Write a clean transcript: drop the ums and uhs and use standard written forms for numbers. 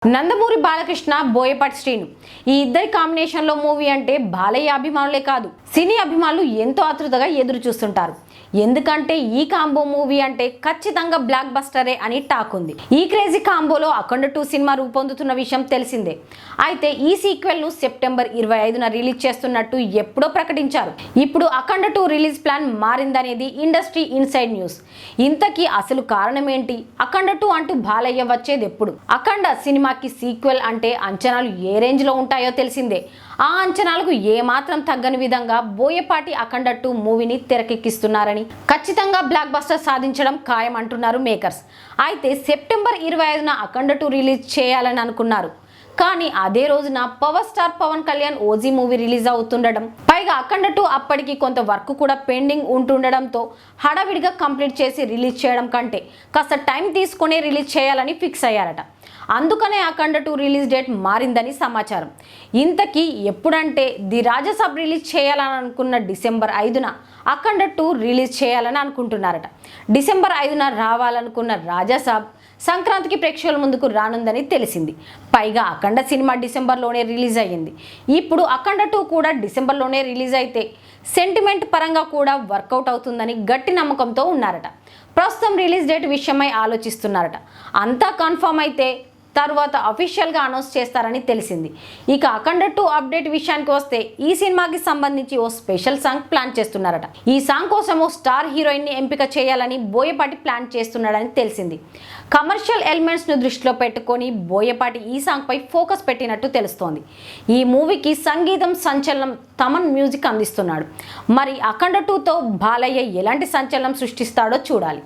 నందమూరి బాలకృష్ణ బోయపాటి శ్రీను ఈ ఇద్దరి కాంబినేషన్లో మూవీ అంటే బాలయ్య అభిమానులే కాదు సినీ అభిమానులు ఎంతో ఆతృతగా ఎదురు చూస్తుంటారు. ఎందుకంటే ఈ కాంబో మూవీ అంటే ఖచ్చితంగా బ్లాక్ బస్టరే అని టాక్ ఉంది. ఈ క్రేజీ కాంబోలో అఖండ 2 సినిమా రూపొందుతున్న విషయం తెలిసిందే. అయితే ఈ సీక్వెల్ ను సెప్టెంబర్ 25న రిలీజ్ చేస్తున్నట్టు ఎప్పుడో ప్రకటించారు. ఇప్పుడు అఖండ 2 రిలీజ్ ప్లాన్ మారిందనేది ఇండస్ట్రీ ఇన్సైడ్ న్యూస్. ఇంతకీ అసలు కారణం ఏంటి? అఖండ 2 అంటూ బాలయ్య వచ్చేది ఎప్పుడు? అఖండ సినిమాకి సీక్వెల్ అంటే అంచనాలు ఏ రేంజ్ లో ఉంటాయో తెలిసిందే. ఆ అంచనాలకు ఏమాత్రం తగ్గని విధంగా బోయపాటి అఖండ 2 మూవీని తెరకెక్కిస్తున్నారని, ఖచ్చితంగా బ్లాక్ బస్టర్ సాధించడం ఖాయం అంటున్నారు మేకర్స్. అయితే సెప్టెంబర్ 25న అఖండ 2 రిలీజ్ చేయాలని అనుకున్నారు. కానీ అదే రోజున power star Pawan Kalyan OG movie release అవుతుండడం, పైగా అఖండ 2 అప్పటికి కొంత వర్క్ కూడా పెండింగ్ ఉంటుండడంతో హడావిడిగా కంప్లీట్ చేసి రిలీజ్ చేయడం కంటే కాస్త టైం తీసుకునే రిలీజ్ చేయాలని ఫిక్స్ అయ్యారట. అందుకనే అఖండ 2 రిలీజ్ డేట్ మారిందని సమాచారం. ఇంతకీ ఎప్పుడంటే ది రాజసాబ్ రిలీజ్ చేయాలని అనుకున్న డిసెంబర్ 5న అఖండ 2 రిలీజ్ చేయాలని అనుకుంటున్నారట. డిసెంబర్ 5న రావాలనుకున్న రాజసాబ్ సంక్రాంతికి ప్రేక్షకుల ముందుకు రానుందని తెలిసింది. పైగా అఖండ సినిమా డిసెంబర్లోనే రిలీజ్ అయ్యింది. ఇప్పుడు అఖండ 2 కూడా డిసెంబర్లోనే రిలీజ్ అయితే సెంటిమెంట్ పరంగా కూడా వర్కౌట్ అవుతుందని గట్టి నమ్మకంతో ఉన్నారట. ప్రస్తుతం రిలీజ్ డేట్ విషయమై ఆలోచిస్తున్నారట. అంతా కన్ఫర్మ్ అయితే తర్వాత అఫీషియల్గా అనౌన్స్ చేస్తారని తెలిసింది. ఇక అఖండ 2 అప్డేట్ విషయానికి వస్తే ఈ సినిమాకి సంబంధించి ఓ స్పెషల్ సాంగ్ ప్లాన్ చేస్తున్నారట. ఈ సాంగ్ కోసం ఓ స్టార్ హీరోయిన్ని ఎంపిక చేయాలని బోయపాటి ప్లాన్ చేస్తున్నాడని తెలిసింది. కమర్షియల్ ఎలిమెంట్స్ ను దృష్టిలో పెట్టుకొని బోయపాటి ఈ సాంగ్ పై ఫోకస్ పెట్టినట్టు తెలుస్తోంది. ఈ మూవీకి సంగీతం సంచలనం తమన్ మ్యూజిక్ అందిస్తున్నాడు. మరి అఖండ 2తో బాలయ్య ఎలాంటి సంచలనం సృష్టిస్తాడో చూడాలి.